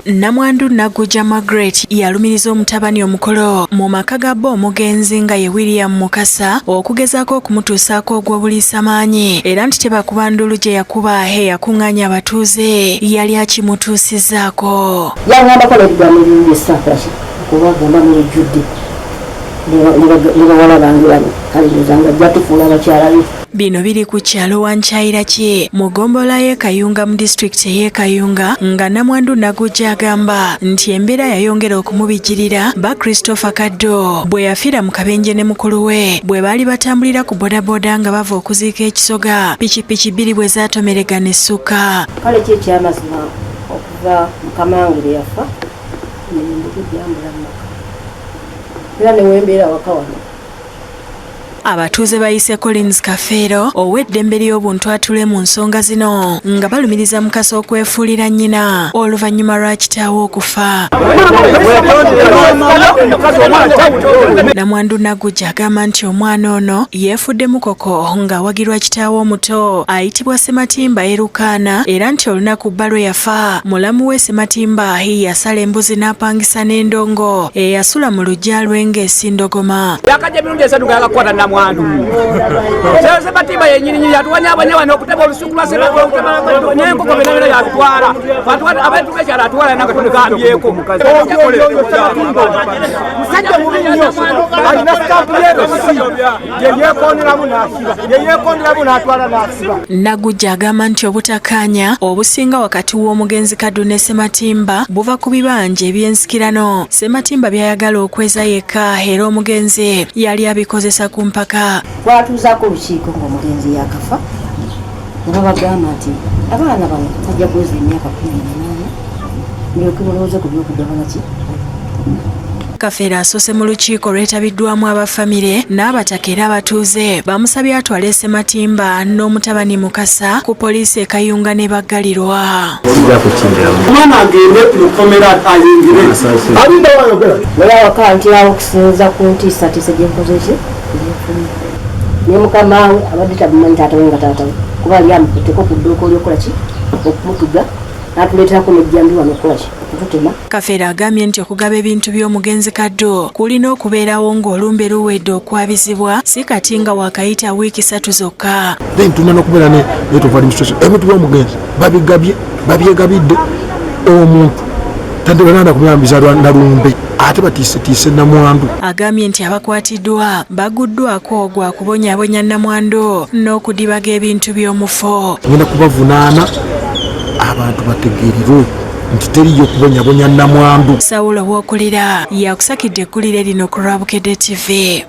Namwandu Naguja Margaret yalumiriza omutabani omukolo mu maka ga bbo omugenzi nga ye William Mukasa okugezaako okumutuusaako ogw'obuliisamaanyi era nti tebakuba ndulu gye yakuba eyakuŋŋaanya abatuuze yali akimutuusizzaako. Yangambako n'ebigambo ebisaakiraki kubagamba mwejjudde ne bawala bange bano kaliruzanga ajja tufuula abakyala be. Bino biri ku kyalo Wankyayiraki mu ggombolola y'e Kayunga mu disitulikiti y'e Kayunga nga Namwandu Naguja agamba nti embeera yayongera okumubijjirira ba Christopher Kaddo bwe yafiira mu kabenje ne mukulu we bwe baali batambulira ku bodaboda nga bava okuziika ekisoga pikipiki bbiri bwe zaatomeregana essuka. Kale ki ekyamazima okuva mukamange bwe yafa nembyambula mu maka era newembeera waka wano. Abatuuze bayise Collins Kafeero ow'eddembe ly'obuntu atule mu nsonga zino nga balumiriza Mukasa okwefuulira nnyina oluvannyuma lwa kitaawe okufa. Namwandu Naguja agamba nti omwana ono yeefudde mukoko ng'awagirwa kitaawe omuto ayitibwa Sematimba Erukaana era nti olunaku bba lwe yafa mulamu we Sematimba yasala embuzi n'apangisa n'endongo eyasula mu luggya lwe ng'esindogoma. Namwandu Sematimba yennyini yatuwanyaabanya wano okuteba olusuku lwa Sematimba n'enkoko bena yatwala abantu bekyala atwala nanga tulikambyeko musajja mubi nnyo alina stampu yeyeekonderamu n'atwala n'asiba. Naguja agamba nti obutakkaanya obusinga wakati w'omugenzi Kaddu ne Sematimba buva ku bibanja eby'ensikirano Sematimba by'ayagala okweza yekka era omugenzi yali abikozesa ku mpaka. Twatuuzaako olukiiko ng'omugenzi yakafa ne babagamba nti abaana bano tajja kuweza emyaka 18 mulyoke mulowooze ku by'okugabana ki. Kafeero asoose mu lukiiko lwetabiddwamu abafamire n'abataka era abatuuze bamusabye atwale Sematimba n'omutabani Mukasa ku poliisi e Kayunga ne baggalirwa. Omwana agende lukomera ayingire alinda wayogera naye awaka ntirawo okusinza ku ntiisatiisa gye nkoze ki ne mukama we abadde tabumanyi taata we nga taata we kuba yali amukutteko ku dduuka olyokola ki okumutuga n'atuleeterako n'ejjambi wano okukola ki okututema. Kafeero agambye nti okugaba ebintu by'omugenzi Kaddo kulina okubeerawo ng'olumbe luwedde okwabizibwa si kati nga wakayita wiiki 3 zokka. Tuna n'okubeera n'etova administration ebintu by'omugenzi babyegabidde omuntu tandibananda kumuyambiza nalumbe ate batiisetiise Namwandu. Agambye nti abakwatiddwa baguddwako gwa kubonyaabonya Namwandu n'okudibaga ebintu by'omufo. Ngenda kubavunaana abantu bategeerirwe nti teriyo kubonyabonya Namwandu. Sawulo w'okulira yakusakidde eggulire lino ku Lwabukedde TV.